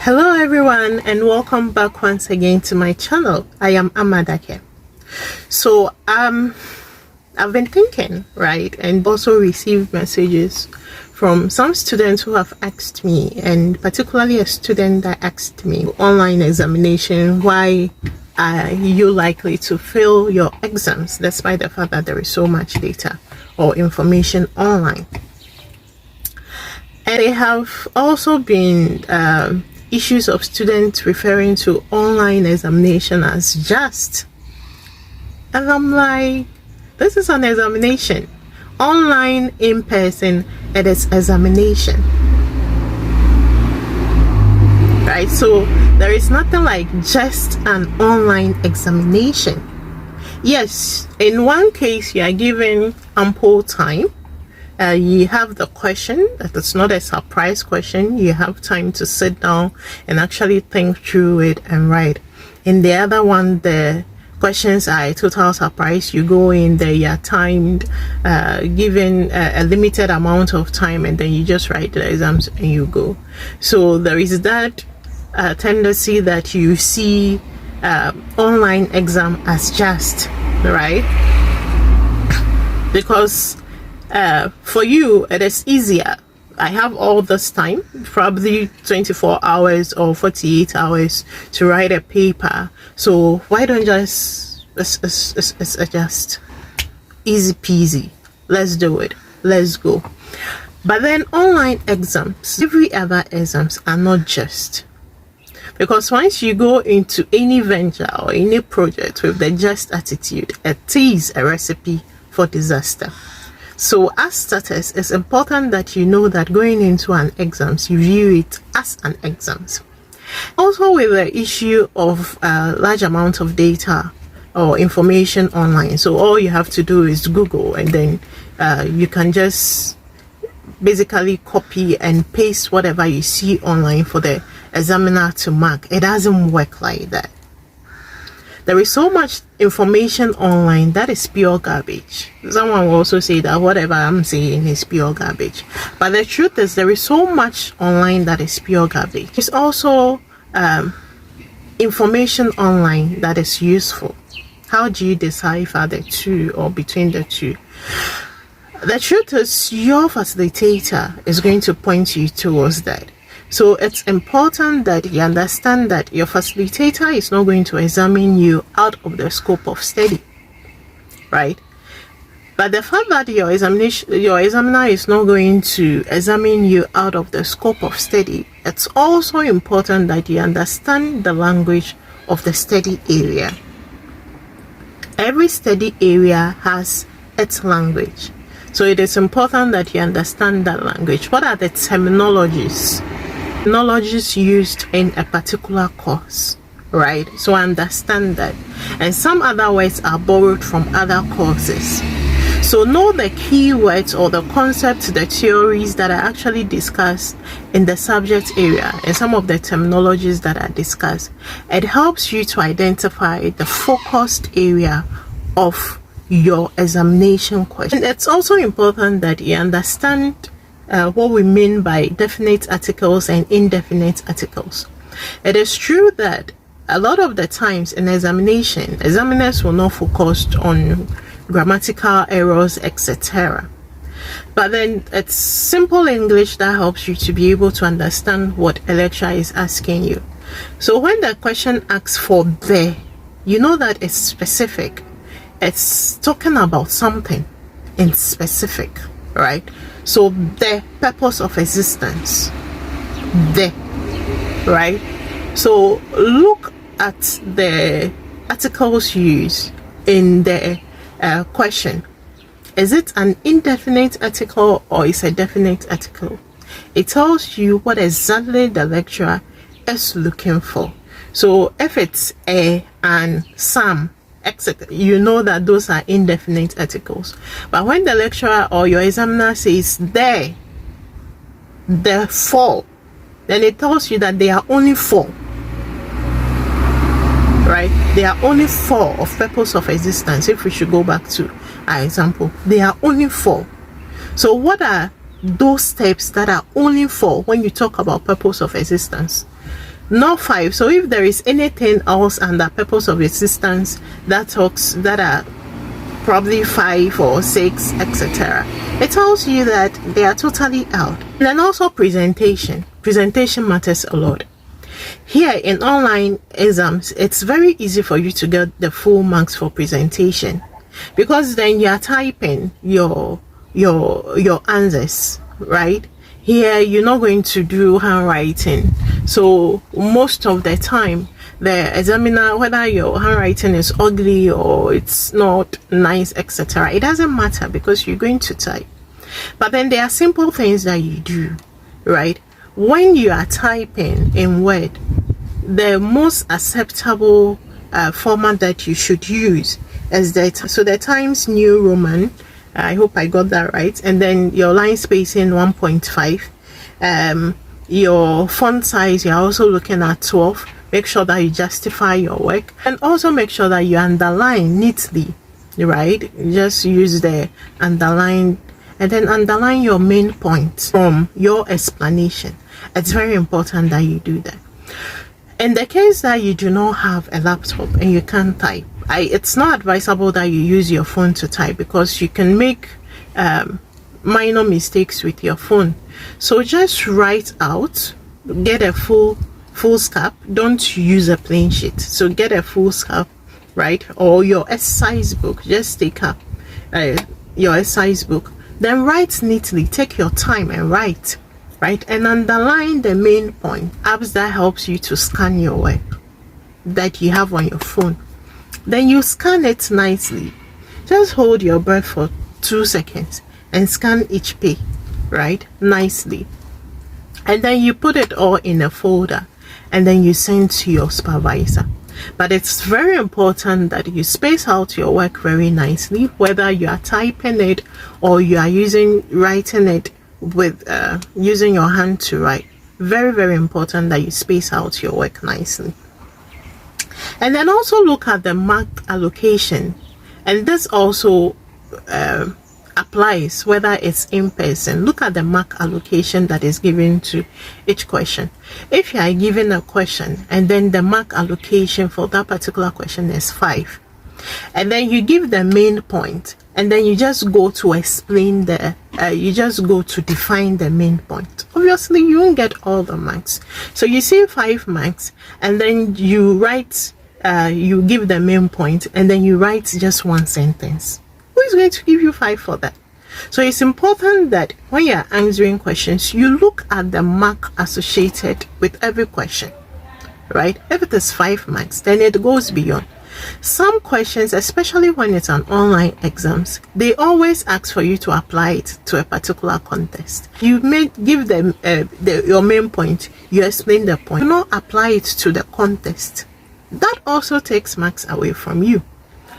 Hello everyone and welcome back once again to my channel. I am Amadake. So I've been thinking, right, and also received messages from some students who have asked me, and particularly a student that asked me online examination, why are you likely to fail your exams despite the fact that there is so much data or information online. And they have also been issues of students referring to online examination as just. And I'm like, this is an examination. Online, in person, it is examination. Right? So there is nothing like just an online examination. Yes, in one case you are given ample time. You have the question, that it's not a surprise question. You have time to sit down and actually think through it and write. In the other one, the questions are a total surprise. You go in there, you are timed, given a limited amount of time, and then you just write the exams and you go. So there is that tendency that you see online exam as just, right? Because for you it is easier. I have all this time, probably 24 hours or 48 hours to write a paper, so why don't just it's just easy peasy, let's do it, let's go. But then online exams, every other exams are not just, because once you go into any venture or any project with the just attitude, it is a recipe for disaster. So as starters, it's important that you know that going into an exams, you view it as an exams. Also, with the issue of large amount of data or information online, so all you have to do is Google, and then you can just basically copy and paste whatever you see online for the examiner to mark. It doesn't work like that. There is so much information online that is pure garbage. Someone will also say that whatever I'm saying is pure garbage. But the truth is, there is so much online that is pure garbage. There's also information online that is useful. How do you decipher the two or between the two? The truth is, your facilitator is going to point you towards that. So it's important that you understand that your facilitator is not going to examine you out of the scope of study, right? But the fact that your examiner is not going to examine you out of the scope of study, it's also important that you understand the language of the study area. Every study area has its language. So it is important that you understand that language. What are the terminologies used in a particular course, right? So understand that. And some other words are borrowed from other courses. So know the keywords or the concepts, the theories that are actually discussed in the subject area, and some of the terminologies that are discussed. It helps you to identify the focused area of your examination question. And it's also important that you understand what we mean by definite articles and indefinite articles. It is true that a lot of the times in examination, examiners will not focus on grammatical errors, etc. But then it's simple English that helps you to be able to understand what a lecturer is asking you. So when the question asks for the, you know that it's specific. It's talking about something in specific, right? So the purpose of existence, the, right? So look at the articles used in the question. Is it an indefinite article or is a definite article? It tells you what exactly the lecturer is looking for. So if it's a and some, etc., you know that those are indefinite articles. But when the lecturer or your examiner says therefore, then it tells you that there are only four, right? There are only four of purpose of existence. If we should go back to our example, there are only four. So what are those steps that are only 4 when you talk about purpose of existence, not 5. So if there is anything else under purpose of existence that are probably 5 or 6, etc., it tells you that they are totally out. And then also presentation matters a lot. Here in online exams, it's very easy for you to get the full marks for presentation, because then you are typing your answers, right? Here you're not going to do handwriting, so most of the time the examiner, whether your handwriting is ugly or it's not nice, etc., it doesn't matter because you're going to type. But then there are simple things that you do, right? When you are typing in Word, the most acceptable format that you should use is the Times New Roman. I hope I got that right. And then your line spacing 1.5. Your font size, you're also looking at 12. Make sure that you justify your work, and also make sure that you underline neatly, right? Just use the underline, and then underline your main point from your explanation. It's very important that you do that. In the case that you do not have a laptop and you can't type, it's not advisable that you use your phone to type, because you can make minor mistakes with your phone. So just write out, get a full scalp. Don't use a plain sheet. So get a full scalp, right? Or your exercise book. Just take up your exercise book. Then write neatly. Take your time and write, right? And underline the main point. Apps that helps you to scan your work that you have on your phone. Then you scan it nicely. Just hold your breath for 2 seconds and scan each page, right? Nicely. And then you put it all in a folder, and then you send to your supervisor. But it's very important that you space out your work very nicely, whether you are typing it or you are writing it with using your hand to write. Very, very important that you space out your work nicely. And then also look at the mark allocation, and this also applies whether it's in person. Look at the mark allocation that is given to each question. If you are given a question and then the mark allocation for that particular question is 5, and then you give the main point, and then you just go to explain you just go to define the main point, obviously you won't get all the marks. So you see 5 marks, and then you write you give the main point, and then you write just 1 sentence. Who is going to give you 5 for that? So it's important that when you're answering questions, you look at the mark associated with every question, right? If it is 5 marks, then it goes beyond. Some questions, especially when it's an online exams, they always ask for you to apply it to a particular context. You may give them your main point, you explain the point, do not apply it to the context. That also takes marks away from you.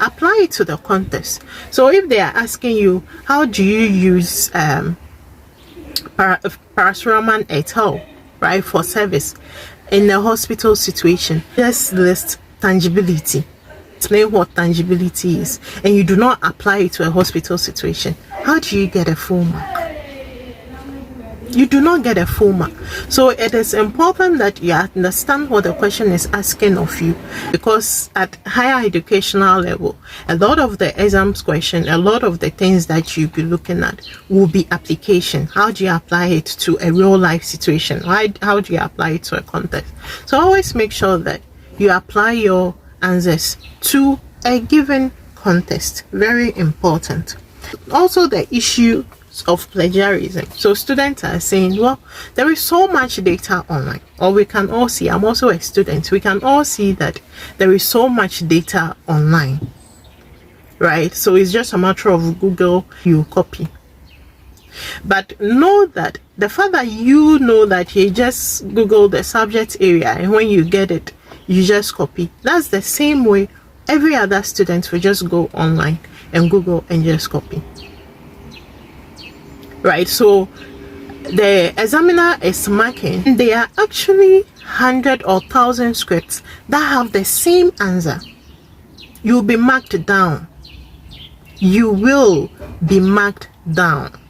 Apply it to the context. So if they are asking you, how do you use Parasuraman et al., right, for service in a hospital situation, just list tangibility. Explain what tangibility is, and you do not apply it to a hospital situation. How do you get a full mark? You do not get a full mark. So it is important that you understand what the question is asking of you, because at higher educational level, a lot of the exams question, a lot of the things that you'll be looking at will be application. How do you apply it to a real life situation? How do you apply it to a context? So always make sure that you apply your answers to a given context. Very important. Also, the issue of plagiarism. So students are saying, well, there is so much data online, or we can all see, I'm also a student, we can all see that there is so much data online, right? So it's just a matter of Google, you copy. But know that the fact that you know that you just Google the subject area, and when you get it, you just copy, that's the same way every other student will just go online and Google and just copy. Right, so the examiner is marking. There are actually 100 or 1,000 scripts that have the same answer. You'll be marked down. You will be marked down.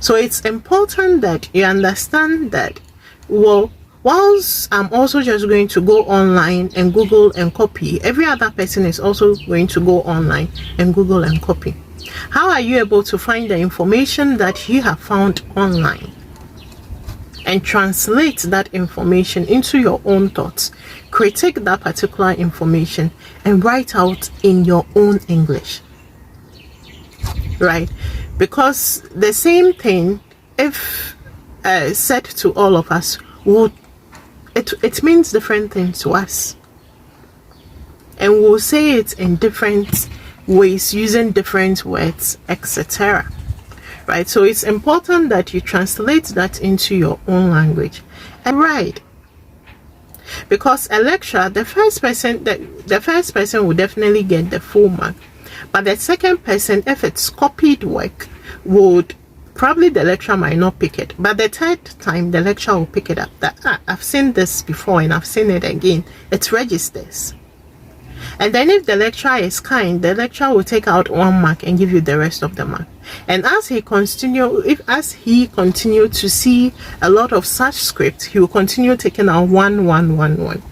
So it's important that you understand that, well, whilst I'm also just going to go online and Google and copy, every other person is also going to go online and Google and copy. How are you able to find the information that you have found online and translate that information into your own thoughts, critique that particular information, and write out in your own English, right? Because the same thing, if said to all of us, would it means different things to us, and we'll say it in different ways using different words, etc. Right? So it's important that you translate that into your own language and write. Because a lecture, the first person will definitely get the full mark, but the second person, if it's copied work, would probably, the lecturer might not pick it, but the third time the lecturer will pick it up. That I've seen this before and I've seen it again. It registers. And then if the lecturer is kind, the lecturer will take out 1 mark and give you the rest of the mark. And as he continue to see a lot of such scripts, he will continue taking out 1, 1, 1, 1.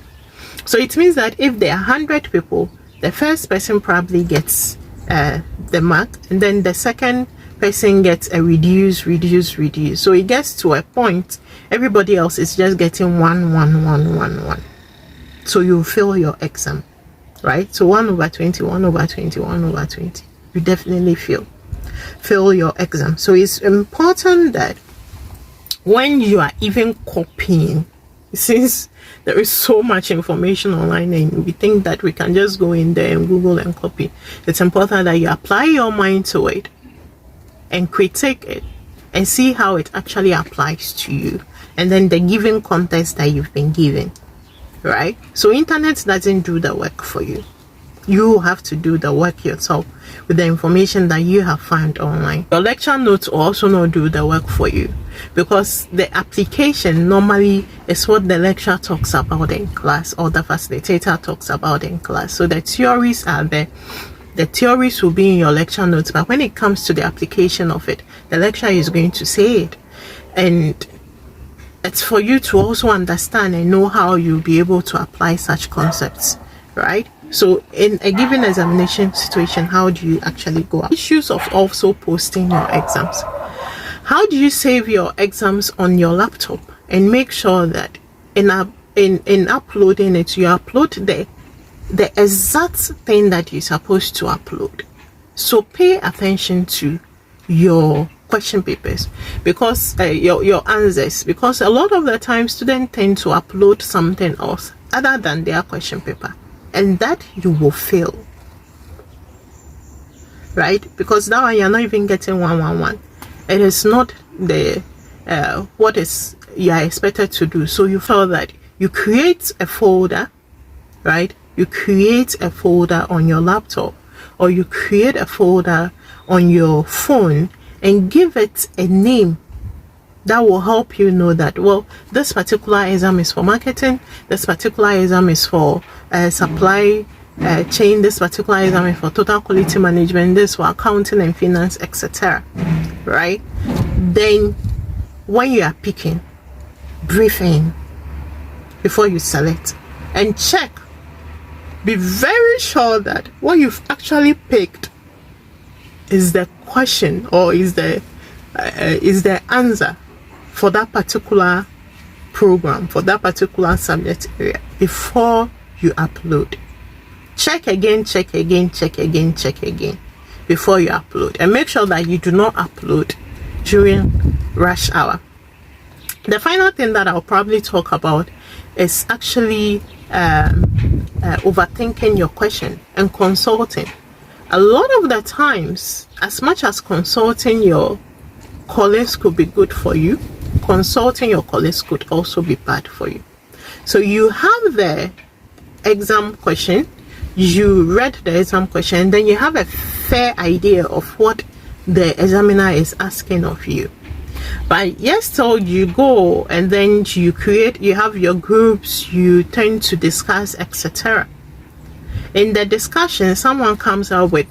So it means that if there are 100 people, the first person probably gets the mark, and then the second person gets a reduce. So it gets to a point everybody else is just getting 1, 1, 1, 1, 1. So you fail your exam, right? So 1/20, 1/20, 1/20, you definitely fail your exam. So it's important that when you are even copying, since there is so much information online and we think that we can just go in there and Google and copy, it's important that you apply your mind to it and critique it and see how it actually applies to you, and then the given context that you've been given, right? So internet doesn't do the work for you. You have to do the work yourself with the information that you have found online. Your lecture notes will also not do the work for you, because the application normally is what the lecturer talks about in class or the facilitator talks about in class. So the theories are there. The theories will be in your lecture notes, but when it comes to the application of it, the lecturer is going to say it. And it's for you to also understand and know how you'll be able to apply such concepts, right? So in a given examination situation, how do you actually go up? Issues of also posting your exams. How do you save your exams on your laptop and make sure that in uploading it, you upload the exact thing that you're supposed to upload? So pay attention to your question papers, because your answers, because a lot of the time students tend to upload something else other than their question paper, and that you will fail, right? Because now you're not even getting 111. It is not the what is you are expected to do. So you feel that you create a folder, right? You create a folder on your laptop, or you create a folder on your phone and give it a name that will help you know that, well, this particular exam is for marketing, this particular exam is for supply chain, this particular exam is for total quality management, this for accounting and finance, etc. Right? Then when you are picking, brief in before you select and check. Be very sure that what you've actually picked is the question or is the answer for that particular program, for that particular subject area before you upload. Check again before you upload, and make sure that you do not upload during rush hour. The final thing that I'll probably talk about is actually overthinking your question and consulting. A lot of the times, as much as consulting your colleagues could be good for you, consulting your colleagues could also be bad for you. So you have the exam question, you read the exam question, and then you have a fair idea of what the examiner is asking of you. But yes, so you go and then you have your groups, you tend to discuss, etc. In the discussion, someone comes out with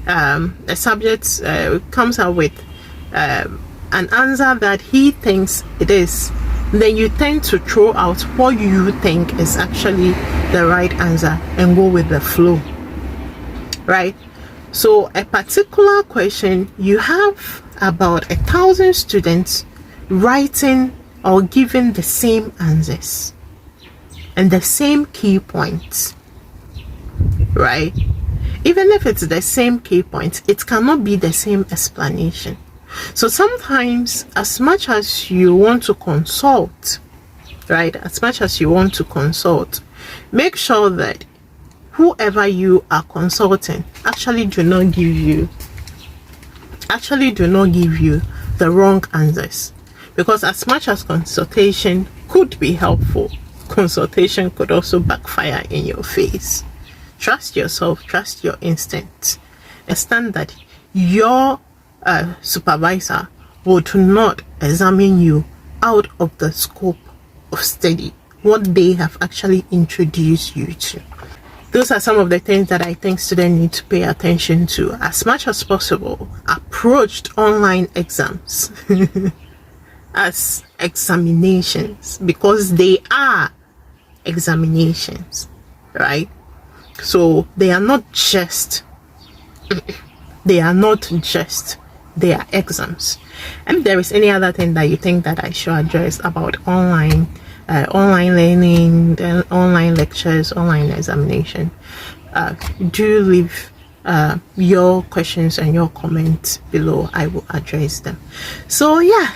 a subject, comes out with an answer that he thinks it is, then you tend to throw out what you think is actually the right answer and go with the flow, right? So a particular question, you have about 1,000 students writing or giving the same answers and the same key points, right? Even if it's the same key points, it cannot be the same explanation. So sometimes, as much as you want to consult, right, make sure that whoever you are consulting actually do not give you the wrong answers. Because as much as consultation could be helpful, consultation could also backfire in your face. Trust yourself, trust your instincts. Understand that your supervisor would not examine you out of the scope of study, what they have actually introduced you to. Those are some of the things that I think students need to pay attention to. As much as possible, approach online exams as examinations, because they are examinations, right? So they are just they are exams. And if there is any other thing that you think that I should address about online learning, online lectures, online examination, do leave your questions and your comments below. I will address them. So yeah,